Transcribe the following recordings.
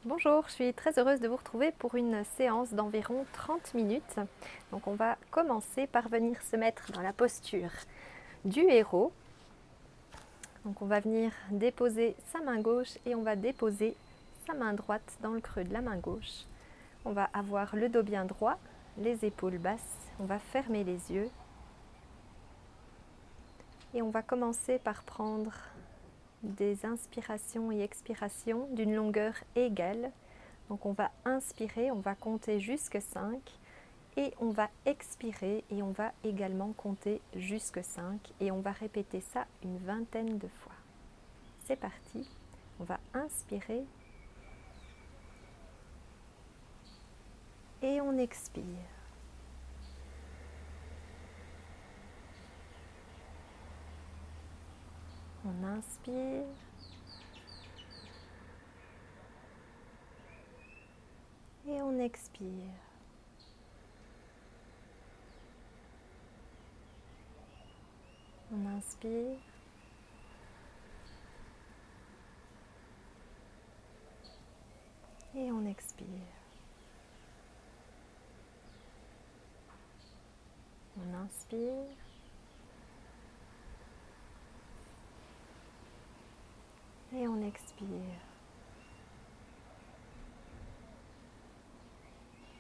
Bonjour, je suis très heureuse de vous retrouver pour une séance d'environ 30 minutes. Donc on va commencer par venir se mettre dans la posture du héros. Donc on va venir déposer sa main gauche et on va déposer sa main droite dans le creux de la main gauche. On va avoir le dos bien droit, les épaules basses, on va fermer les yeux. Et on va commencer par prendre des inspirations et expirations d'une longueur égale. Donc on va inspirer, on va compter jusque 5 et on va expirer et on va également compter jusque 5 et on va répéter ça une vingtaine de fois. C'est parti, on va inspirer et on expire. On inspire et on expire. On inspire et on expire. On inspire et on expire.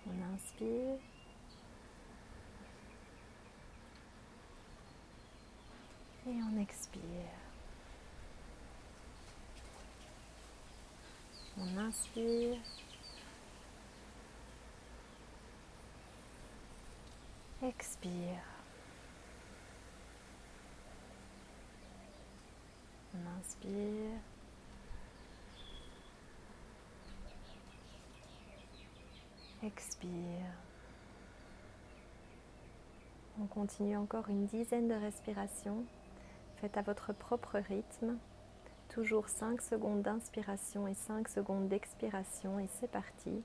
On inspire et on expire. On inspire, expire. On inspire, expire. On continue encore une dizaine de respirations. Faites à votre propre rythme. Toujours 5 secondes d'inspiration et 5 secondes d'expiration et c'est parti.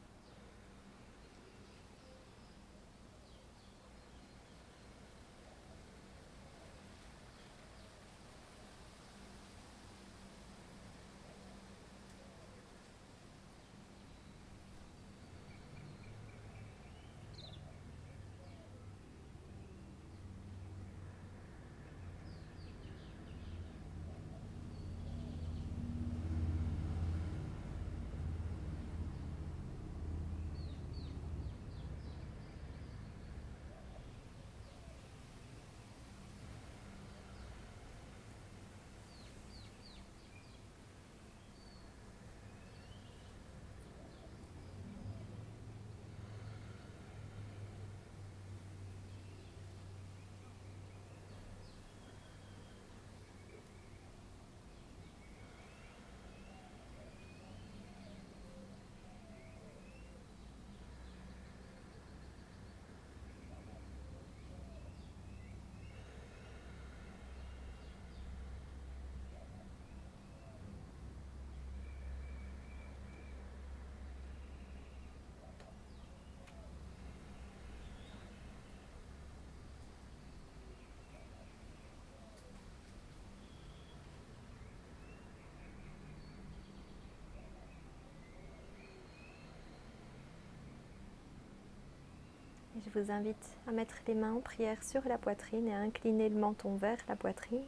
Et je vous invite à mettre les mains en prière sur la poitrine et à incliner le menton vers la poitrine.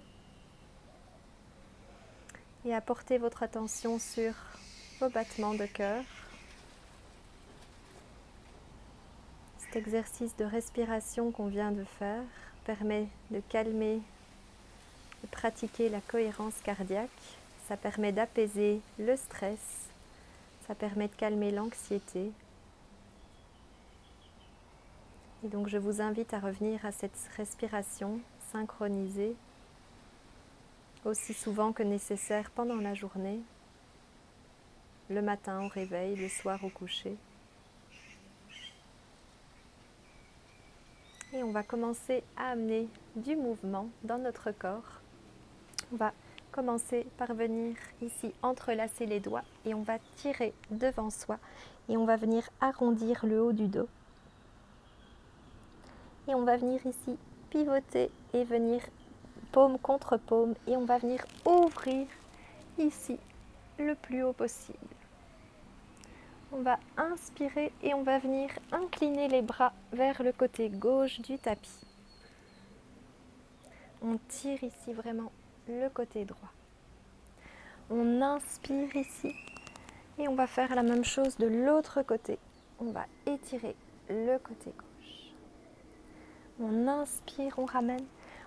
Et à porter votre attention sur vos battements de cœur. Cet exercice de respiration qu'on vient de faire permet de calmer, de pratiquer la cohérence cardiaque. Ça permet d'apaiser le stress, ça permet de calmer l'anxiété. Et donc je vous invite à revenir à cette respiration synchronisée aussi souvent que nécessaire pendant la journée, le matin au réveil, le soir au coucher. Et on va commencer à amener du mouvement dans notre corps. On va commencer par venir ici entrelacer les doigts et on va tirer devant soi et on va venir arrondir le haut du dos. Et on va venir ici pivoter et venir paume contre paume et on va venir ouvrir ici le plus haut possible. On va inspirer et on va venir incliner les bras vers le côté gauche du tapis. On tire ici vraiment le côté droit. On inspire ici et on va faire la même chose de l'autre côté. On va étirer le côté gauche. On inspire, on ramène.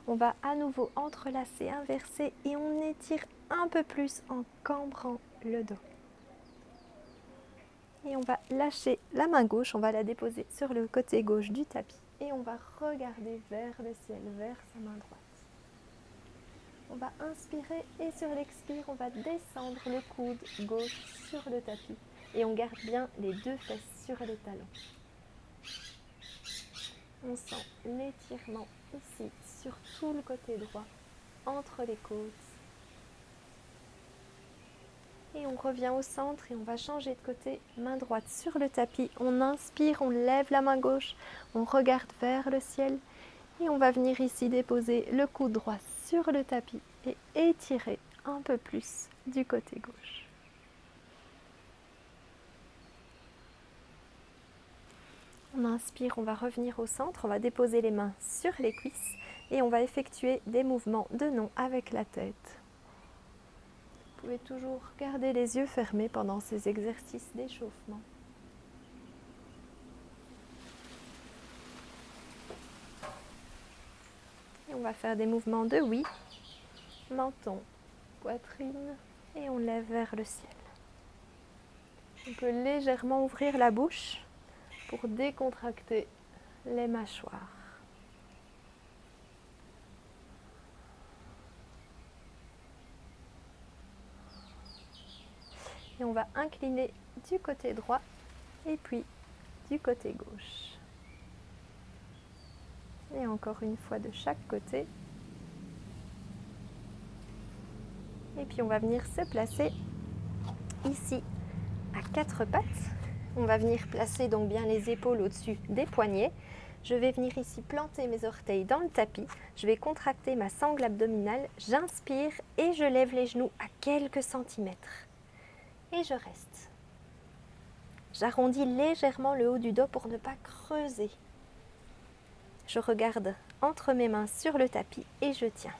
On va à nouveau entrelacer, inverser et on étire un peu plus en cambrant le dos. Et on va lâcher la main gauche, on va la déposer sur le côté gauche du tapis et on va regarder vers le ciel, vers sa main droite. On va inspirer et sur l'expire, on va descendre le coude gauche sur le tapis et on garde bien les deux fesses sur les talons. On sent l'étirement ici sur tout le côté droit, entre les côtes. Et on revient au centre et on va changer de côté, main droite sur le tapis. On inspire, on lève la main gauche, on regarde vers le ciel. Et on va venir ici déposer le coude droit sur le tapis et étirer un peu plus du côté gauche. On inspire, on va revenir au centre, on va déposer les mains sur les cuisses et on va effectuer des mouvements de nom avec la tête. Vous pouvez toujours garder les yeux fermés pendant ces exercices d'échauffement. Et on va faire des mouvements de oui, menton, poitrine et on lève vers le ciel. On peut légèrement ouvrir la bouche pour décontracter les mâchoires. Et on va incliner du côté droit et puis du côté gauche. Et encore une fois de chaque côté. Et puis on va venir se placer ici à quatre pattes. On va venir placer donc bien les épaules au-dessus des poignets. Je vais venir ici planter mes orteils dans le tapis. Je vais contracter ma sangle abdominale. J'inspire et je lève les genoux à quelques centimètres. Et je reste. J'arrondis légèrement le haut du dos pour ne pas creuser. Je regarde entre mes mains sur le tapis et je tiens.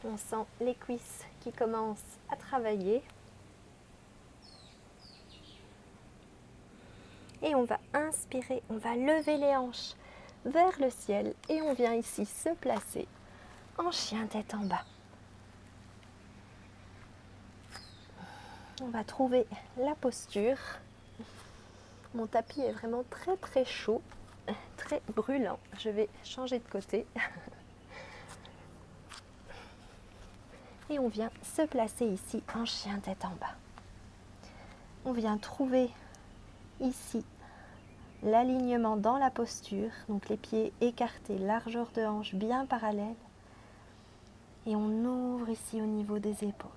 On sent les cuisses qui commencent à travailler. Et on va inspirer, on va lever les hanches vers le ciel et on vient ici se placer en chien tête en bas. On va trouver la posture. Mon tapis est vraiment très très chaud, très brûlant. Je vais changer de côté. Et on vient se placer ici en chien tête en bas. On vient trouver ici l'alignement dans la posture, donc les pieds écartés, largeur de hanche bien parallèle. Et on ouvre ici au niveau des épaules.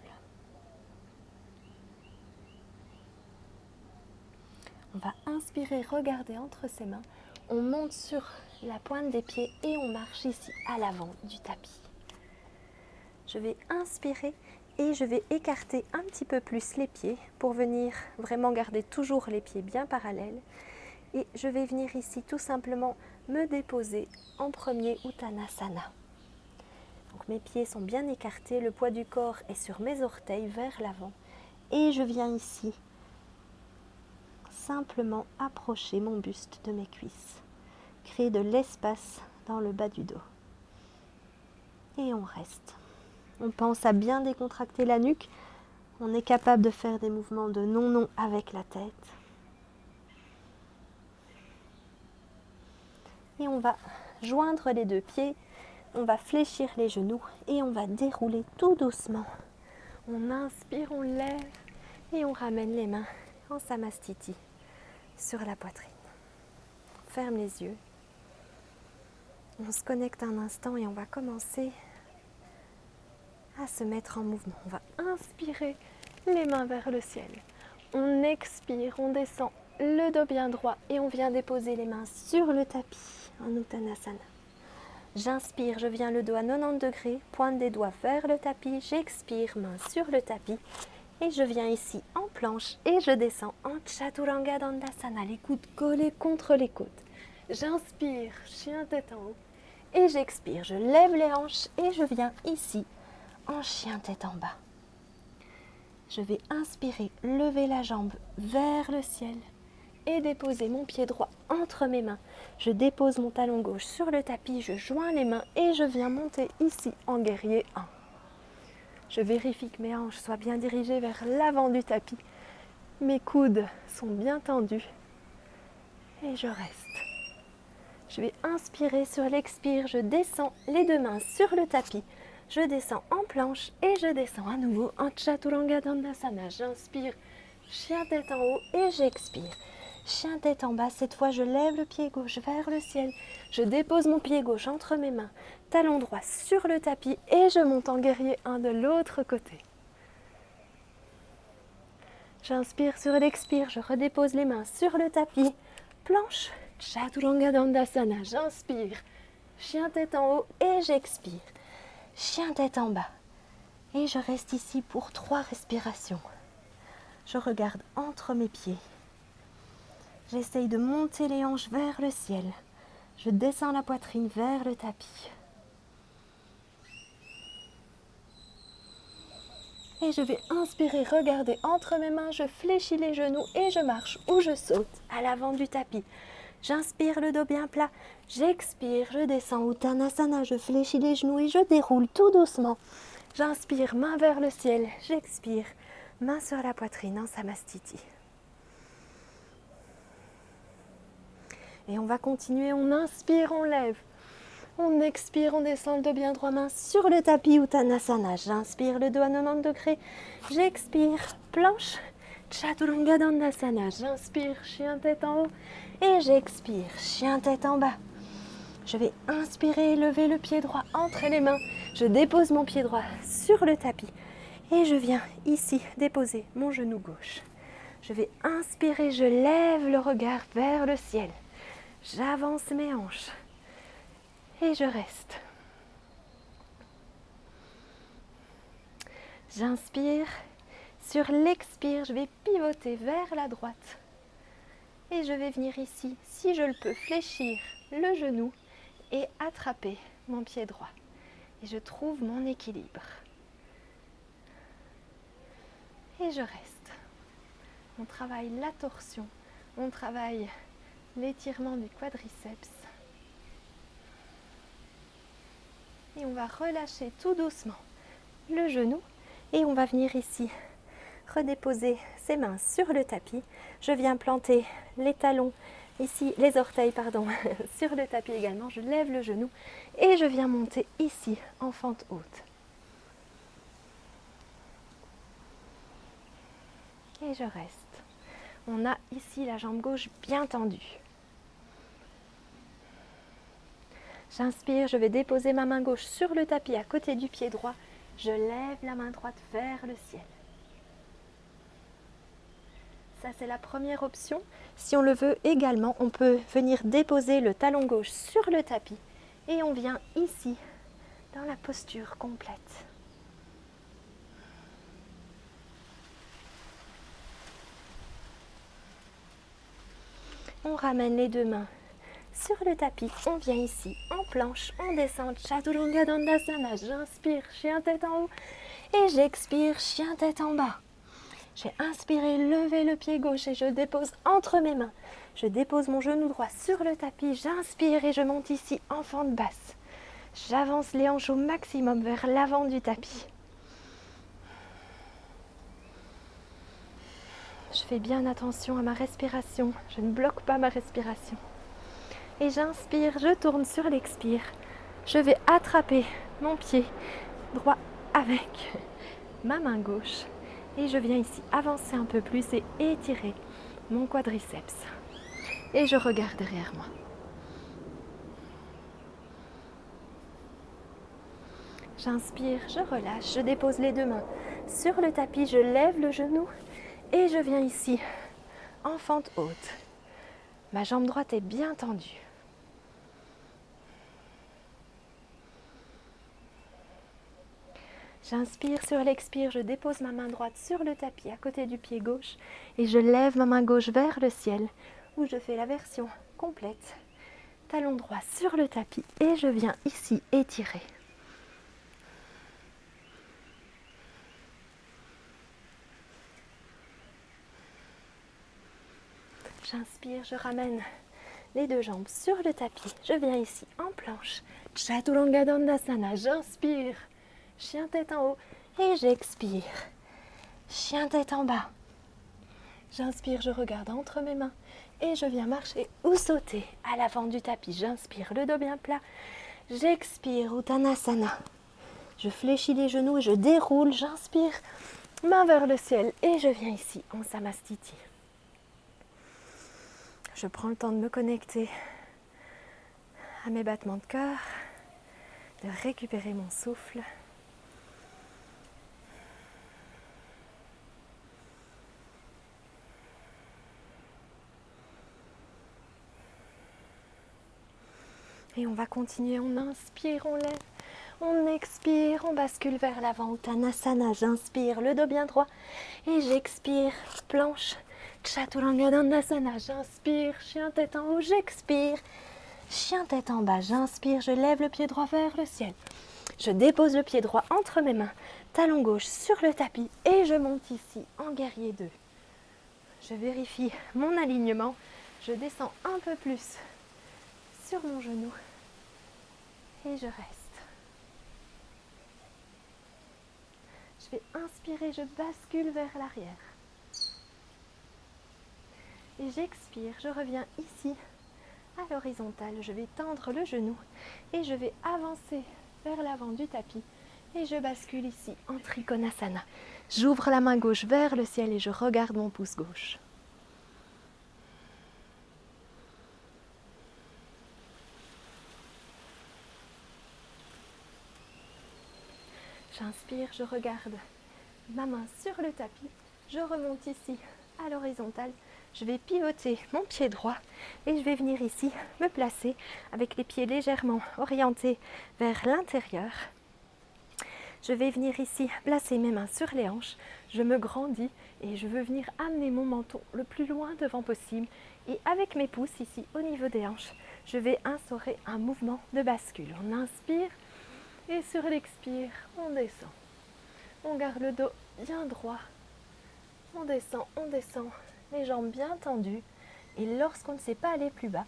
On va inspirer, regarder entre ses mains. On monte sur la pointe des pieds et on marche ici à l'avant du tapis. Je vais inspirer et je vais écarter un petit peu plus les pieds pour venir vraiment garder toujours les pieds bien parallèles. Et je vais venir ici tout simplement me déposer en premier Uttanasana. Donc mes pieds sont bien écartés, le poids du corps est sur mes orteils vers l'avant. Et je viens ici simplement approcher mon buste de mes cuisses. Créer de l'espace dans le bas du dos. Et on reste. On pense à bien décontracter la nuque. On est capable de faire des mouvements de non-non avec la tête. Et on va joindre les deux pieds. On va fléchir les genoux et on va dérouler tout doucement. On inspire, on lève et on ramène les mains en Samastiti sur la poitrine. On ferme les yeux. On se connecte un instant et on va commencer à se mettre en mouvement. On va inspirer les mains vers le ciel. On expire, on descend le dos bien droit et on vient déposer les mains sur le tapis en Uttanasana. J'inspire, je viens le dos à 90 degrés, pointe des doigts vers le tapis. J'expire, main sur le tapis. Et je viens ici en planche et je descends en Chaturanga Dandasana, les coudes collés contre les côtes. J'inspire, chien tête en haut. Et j'expire, je lève les hanches et je viens ici en chien tête en bas. Je vais inspirer, lever la jambe vers le ciel et déposer mon pied droit entre mes mains. Je dépose mon talon gauche sur le tapis, je joins les mains et je viens monter ici en guerrier 1. Je vérifie que mes hanches soient bien dirigées vers l'avant du tapis. Mes coudes sont bien tendus et je reste. Je vais inspirer sur l'expire, je descends les deux mains sur le tapis. Je descends en planche et je descends à nouveau en Chaturanga Dandasana. J'inspire, chien tête en haut et j'expire. Chien tête en bas, cette fois je lève le pied gauche vers le ciel. Je dépose mon pied gauche entre mes mains, talon droit sur le tapis et je monte en guerrier 1 de l'autre côté. J'inspire sur l'expire, je redépose les mains sur le tapis. Planche, Chaturanga Dandasana. J'inspire, chien tête en haut et j'expire. Chien tête en bas. Et je reste ici pour 3 respirations. Je regarde entre mes pieds. J'essaye de monter les hanches vers le ciel. Je descends la poitrine vers le tapis. Et je vais inspirer, regarder entre mes mains, je fléchis les genoux et je marche ou je saute à l'avant du tapis. J'inspire le dos bien plat, j'expire, je descends Uttanasana, je fléchis les genoux et je déroule tout doucement. J'inspire, main vers le ciel, j'expire, main sur la poitrine en Samastiti. Et on va continuer, on inspire, on lève. On expire, on descend le dos bien droit, main sur le tapis Uttanasana. J'inspire le dos à 90 degrés. J'expire, planche, Chaturanga Dandasana. J'inspire, chien tête en haut. Et j'expire, chien tête en bas. Je vais inspirer, lever le pied droit entre les mains. Je dépose mon pied droit sur le tapis. Et je viens ici déposer mon genou gauche. Je vais inspirer, je lève le regard vers le ciel. J'avance mes hanches. Et je reste. J'inspire. Sur l'expire, je vais pivoter vers la droite. Et je vais venir ici, si je le peux, fléchir le genou et attraper mon pied droit. Et je trouve mon équilibre. Et je reste. On travaille la torsion, on travaille l'étirement du quadriceps. Et on va relâcher tout doucement le genou et on va venir ici redéposer ses mains sur le tapis. Je viens planter les talons, ici les orteils pardon, sur le tapis également. Je lève le genou et je viens monter ici en fente haute. Et je reste. On a ici la jambe gauche bien tendue. J'inspire, je vais déposer ma main gauche sur le tapis à côté du pied droit. Je lève la main droite vers le ciel. Ça, c'est la première option. Si on le veut également, on peut venir déposer le talon gauche sur le tapis. Et on vient ici, dans la posture complète. On ramène les deux mains sur le tapis, on vient ici en planche, on descend Chaturanga Dandasana, j'inspire, chien tête en haut et j'expire, chien tête en bas. J'ai inspiré, levé le pied gauche et je dépose entre mes mains. Je dépose mon genou droit sur le tapis, j'inspire et je monte ici en fente basse. J'avance les hanches au maximum vers l'avant du tapis. Je fais bien attention à ma respiration, je ne bloque pas ma respiration. Et j'inspire, je tourne sur l'expire. Je vais attraper mon pied droit avec ma main gauche. Et je viens ici avancer un peu plus et étirer mon quadriceps. Et je regarde derrière moi. J'inspire, je relâche, je dépose les deux mains sur le tapis, je lève le genou et je viens ici en fente haute. Ma jambe droite est bien tendue. J'inspire sur l'expire, je dépose ma main droite sur le tapis à côté du pied gauche et je lève ma main gauche vers le ciel où je fais la version complète. Talon droit sur le tapis et je viens ici étirer. J'inspire, je ramène les deux jambes sur le tapis. Je viens ici en planche. Chaturanga Dandasana. J'inspire. Chien tête en haut. Et j'expire. Chien tête en bas. J'inspire, je regarde entre mes mains. Et je viens marcher ou sauter à l'avant du tapis. J'inspire, le dos bien plat. J'expire, Uttanasana. Je fléchis les genoux et je déroule. J'inspire, main vers le ciel. Et je viens ici en Samastiti. Je prends le temps de me connecter à mes battements de cœur, de récupérer mon souffle. Et on va continuer, on inspire, on lève, on expire, on bascule vers l'avant, Uttanasana, j'inspire, le dos bien droit, et j'expire, planche, Chaturanga Dandasana, j'inspire, chien tête en haut, j'expire, chien tête en bas, j'inspire, je lève le pied droit vers le ciel, je dépose le pied droit entre mes mains, talon gauche sur le tapis, et je monte ici en guerrier 2. Je vérifie mon alignement, je descends un peu plus sur mon genou et je reste. Je vais inspirer, je bascule vers l'arrière. Et j'expire, je reviens ici à l'horizontale. Je vais tendre le genou et je vais avancer vers l'avant du tapis et je bascule ici en Trikonasana. J'ouvre la main gauche vers le ciel et je regarde mon pouce gauche. J'inspire, je regarde ma main sur le tapis, je remonte ici à l'horizontale, je vais pivoter mon pied droit et je vais venir ici me placer avec les pieds légèrement orientés vers l'intérieur. Je vais venir ici placer mes mains sur les hanches, je me grandis et je veux venir amener mon menton le plus loin devant possible et avec mes pouces ici au niveau des hanches, je vais instaurer un mouvement de bascule. On inspire. Et sur l'expire, on descend. On garde le dos bien droit. On descend, les jambes bien tendues. Et lorsqu'on ne sait pas aller plus bas,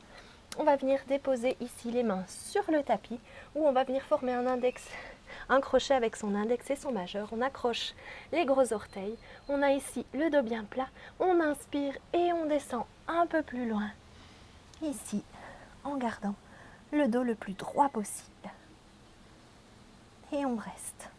on va venir déposer ici les mains sur le tapis où on va venir former un index, un crochet avec son index et son majeur. On accroche les gros orteils. On a ici le dos bien plat. On inspire et on descend un peu plus loin. Ici, en gardant le dos le plus droit possible. Et on reste.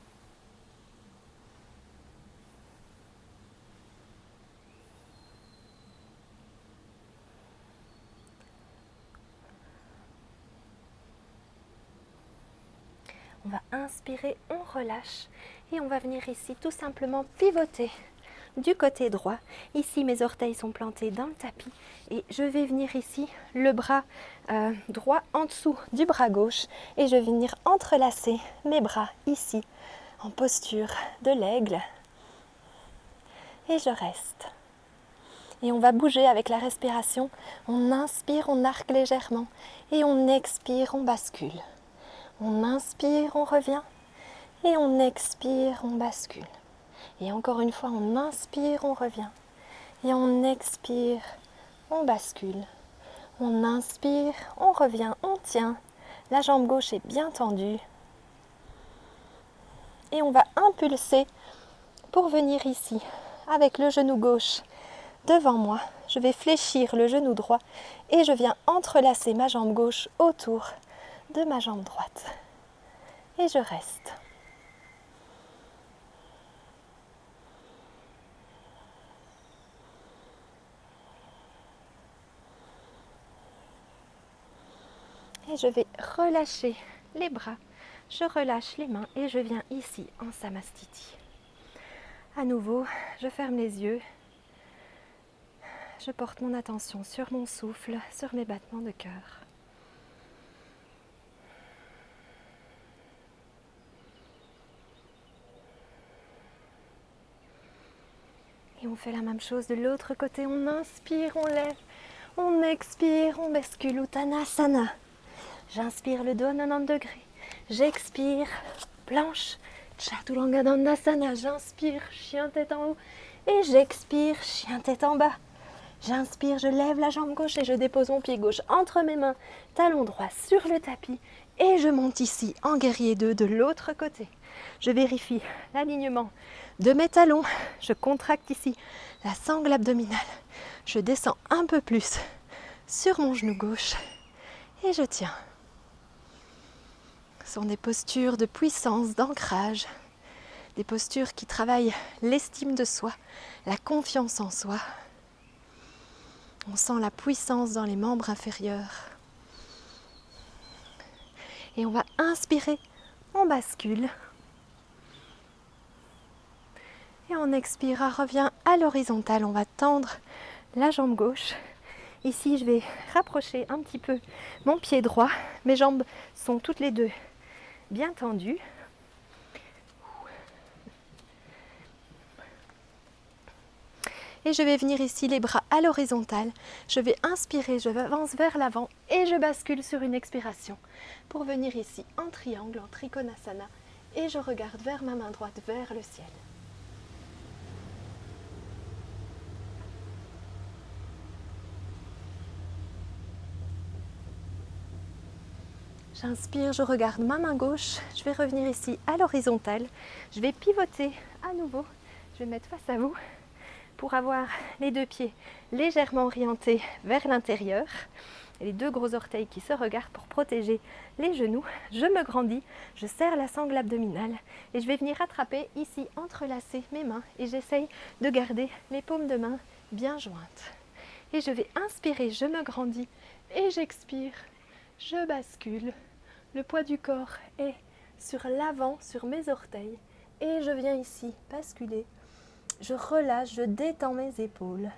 On va inspirer, on relâche et on va venir ici tout simplement pivoter du côté droit. Ici, mes orteils sont plantés dans le tapis et je vais venir ici, le bras droit en dessous du bras gauche et je vais venir entrelacer mes bras ici en posture de l'aigle et je reste. Et on va bouger avec la respiration. On inspire, on arque légèrement et on expire, on bascule. On inspire, on revient et on expire, on bascule. Et encore une fois, on inspire, on revient et on expire, on bascule. On inspire, on revient, on tient. La jambe gauche est bien tendue. Et on va impulser pour venir ici avec le genou gauche devant moi. Je vais fléchir le genou droit et je viens entrelacer ma jambe gauche autour de ma jambe droite. Et je reste. Et je vais relâcher les bras, je relâche les mains et je viens ici en Samastiti. À nouveau, je ferme les yeux, je porte mon attention sur mon souffle, sur mes battements de cœur. Et on fait la même chose de l'autre côté. On inspire, on lève. On expire, on bascule Uttanasana. J'inspire le dos à 90 degrés. J'expire, planche, Chaturanga Dandasana. J'inspire, chien tête en haut. Et j'expire, chien tête en bas. J'inspire, je lève la jambe gauche et je dépose mon pied gauche entre mes mains, talon droit sur le tapis. Et je monte ici en guerrier 2 de l'autre côté. Je vérifie l'alignement de mes talons. Je contracte ici la sangle abdominale. Je descends un peu plus sur mon genou gauche et je tiens. Ce sont des postures de puissance, d'ancrage, des postures qui travaillent l'estime de soi, la confiance en soi. On sent la puissance dans les membres inférieurs. Et on va inspirer, on bascule. Et on expire, on revient à l'horizontale. On va tendre la jambe gauche. Ici, je vais rapprocher un petit peu mon pied droit. Mes jambes sont toutes les deux bien tendues. Et je vais venir ici les bras à l'horizontale. Je vais inspirer, je avance vers l'avant et je bascule sur une expiration pour venir ici en triangle, en Trikonasana. Et je regarde vers ma main droite, vers le ciel. J'inspire, je regarde ma main gauche. Je vais revenir ici à l'horizontale. Je vais pivoter à nouveau. Je vais me mettre face à vous pour avoir les deux pieds légèrement orientés vers l'intérieur. Et les deux gros orteils qui se regardent pour protéger les genoux. Je me grandis, je serre la sangle abdominale et je vais venir attraper ici, entrelacer mes mains et j'essaye de garder les paumes de main bien jointes. Et je vais inspirer, je me grandis et j'expire, je bascule. Le poids du corps est sur l'avant, sur mes orteils et je viens ici basculer. Je relâche, je détends mes épaules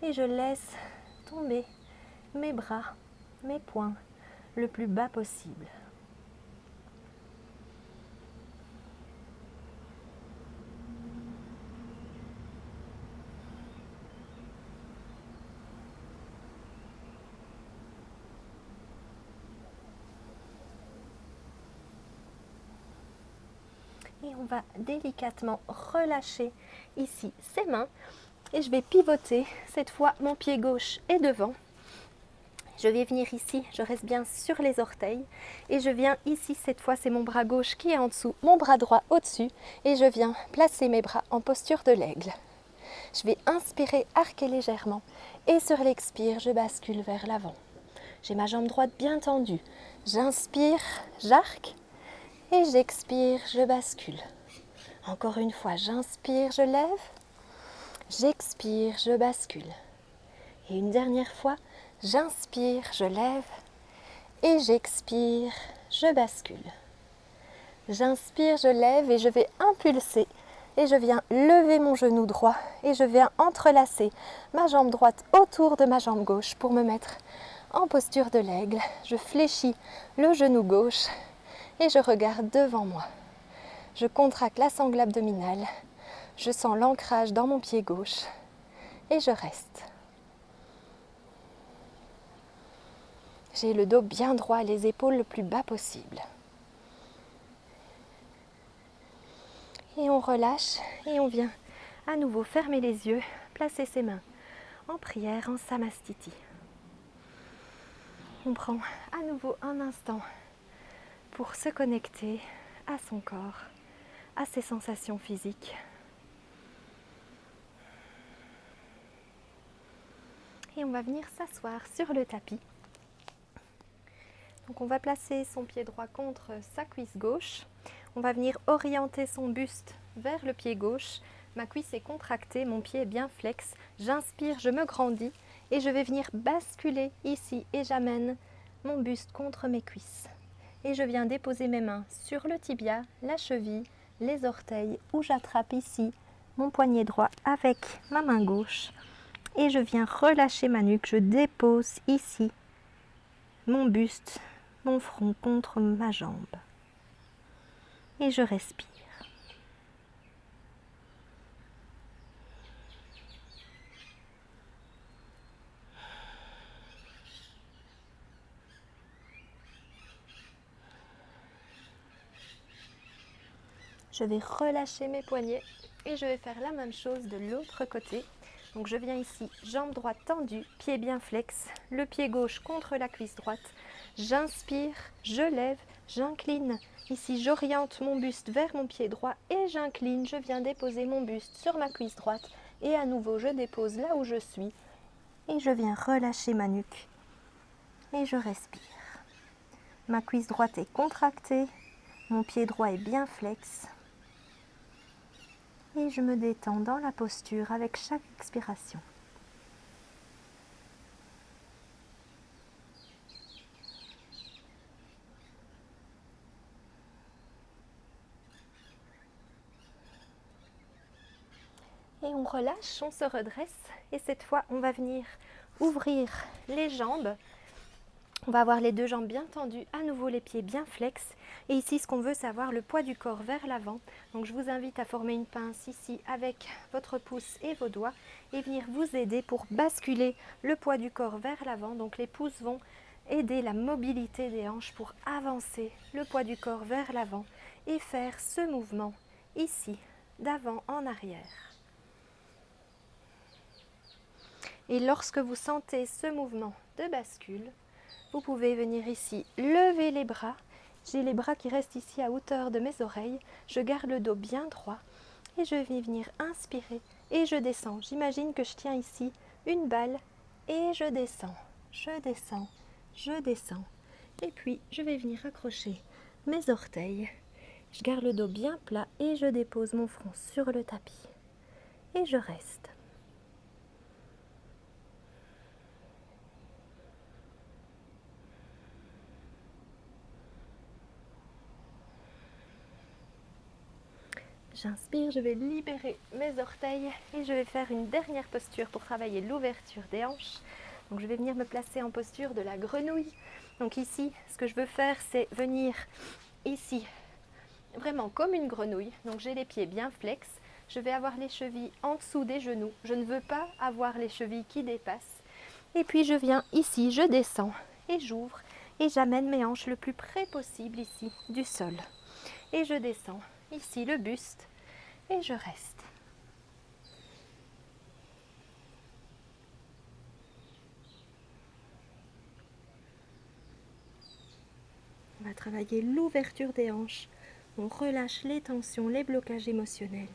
et je laisse tomber mes bras, mes poings le plus bas possible. Et on va délicatement relâcher ici ses mains. Et je vais pivoter. Cette fois, mon pied gauche est devant. Je vais venir ici, je reste bien sur les orteils. Et je viens ici, cette fois, c'est mon bras gauche qui est en dessous, mon bras droit au-dessus. Et je viens placer mes bras en posture de l'aigle. Je vais inspirer, arquer légèrement. Et sur l'expire, je bascule vers l'avant. J'ai ma jambe droite bien tendue. J'inspire, j'arque. Et j'expire, je bascule. Encore une fois, j'inspire, je lève. J'expire, je bascule. Et une dernière fois, j'inspire, je lève. Et j'expire, je bascule. J'inspire, je lève et je vais impulser. Et je viens lever mon genou droit. Et je viens entrelacer ma jambe droite autour de ma jambe gauche pour me mettre en posture de l'aigle. Je fléchis le genou gauche. Et je regarde devant moi. Je contracte la sangle abdominale. Je sens l'ancrage dans mon pied gauche. Et je reste. J'ai le dos bien droit, les épaules le plus bas possible. Et on relâche et on vient à nouveau fermer les yeux, placer ses mains en prière, en Samastiti. On prend à nouveau un instant pour se connecter à son corps, à ses sensations physiques. Et on va venir s'asseoir sur le tapis. Donc on va placer son pied droit contre sa cuisse gauche. On va venir orienter son buste vers le pied gauche. Ma cuisse est contractée, mon pied est bien flex. J'inspire, je me grandis et je vais venir basculer ici et j'amène mon buste contre mes cuisses. Et je viens déposer mes mains sur le tibia, la cheville, les orteils, où j'attrape ici mon poignet droit avec ma main gauche. Et je viens relâcher ma nuque, je dépose ici mon buste, mon front contre ma jambe. Et je respire. Je vais relâcher mes poignets et je vais faire la même chose de l'autre côté. Donc je viens ici, jambe droite tendue, pied bien flex, le pied gauche contre la cuisse droite. J'inspire, je lève, j'incline. Ici, j'oriente mon buste vers mon pied droit et j'incline. Je viens déposer mon buste sur ma cuisse droite et à nouveau, je dépose là où je suis et je viens relâcher ma nuque et je respire. Ma cuisse droite est contractée, mon pied droit est bien flex et je me détends dans la posture avec chaque expiration. Et on relâche, on se redresse et cette fois on va venir ouvrir les jambes. On va avoir les deux jambes bien tendues, à nouveau les pieds bien flex. Et ici ce qu'on veut c'est avoir le poids du corps vers l'avant. Donc je vous invite à former une pince ici avec votre pouce et vos doigts et venir vous aider pour basculer le poids du corps vers l'avant. Donc les pouces vont aider la mobilité des hanches pour avancer le poids du corps vers l'avant et faire ce mouvement ici d'avant en arrière. Et lorsque vous sentez ce mouvement de bascule, vous pouvez venir ici lever les bras. J'ai les bras qui restent ici à hauteur de mes oreilles. Je garde le dos bien droit et je vais venir inspirer et je descends. J'imagine que je tiens ici une balle et je descends, je descends, je descends. Et puis je vais venir accrocher mes orteils. Je garde le dos bien plat et je dépose mon front sur le tapis. Et je reste. J'inspire, je vais libérer mes orteils et je vais faire une dernière posture pour travailler l'ouverture des hanches. Donc je vais venir me placer en posture de la grenouille. Donc ici, ce que je veux faire, c'est venir ici, vraiment comme une grenouille. Donc j'ai les pieds bien flex. Je vais avoir les chevilles en dessous des genoux. Je ne veux pas avoir les chevilles qui dépassent. Et puis je viens ici, je descends et j'ouvre et j'amène mes hanches le plus près possible ici du sol. Et je descends ici le buste et je reste. On va travailler l'ouverture des hanches. On relâche les tensions, les blocages émotionnels.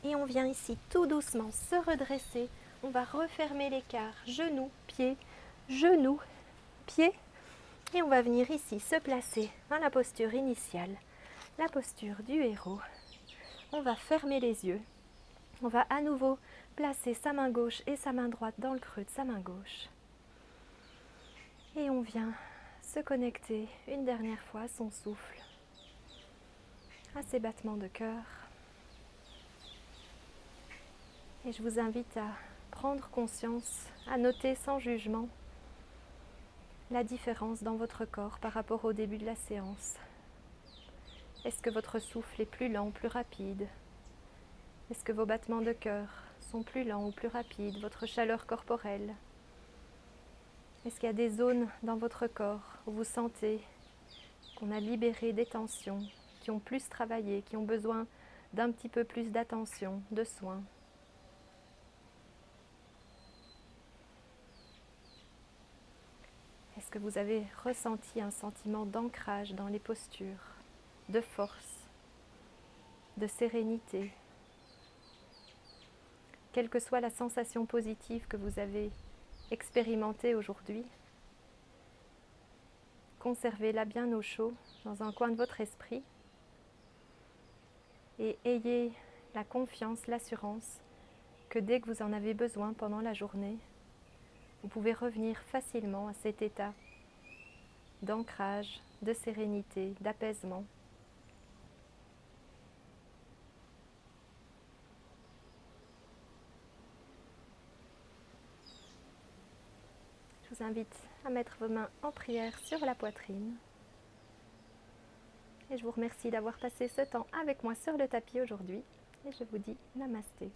Et on vient ici tout doucement se redresser. On va refermer l'écart, genou, pied, genou, pied. Et on va venir ici se placer dans la posture initiale, la posture du héros. On va fermer les yeux. On va à nouveau placer sa main gauche et sa main droite dans le creux de sa main gauche. Et on vient se connecter une dernière fois à son souffle, à ses battements de cœur. Et je vous invite à prendre conscience, à noter sans jugement la différence dans votre corps par rapport au début de la séance. Est-ce que votre souffle est plus lent, plus rapide? Est-ce que vos battements de cœur sont plus lents ou plus rapides? Votre chaleur corporelle? Est-ce qu'il y a des zones dans votre corps où vous sentez qu'on a libéré des tensions, qui ont plus travaillé, qui ont besoin d'un petit peu plus d'attention, de soins? Est-ce que vous avez ressenti un sentiment d'ancrage dans les postures, de force, de sérénité? Quelle que soit la sensation positive que vous avez expérimentée aujourd'hui, conservez-la bien au chaud dans un coin de votre esprit et ayez la confiance, l'assurance que dès que vous en avez besoin pendant la journée, vous pouvez revenir facilement à cet état d'ancrage, de sérénité, d'apaisement. Je vous invite à mettre vos mains en prière sur la poitrine. Et je vous remercie d'avoir passé ce temps avec moi sur le tapis aujourd'hui. Et je vous dis namasté.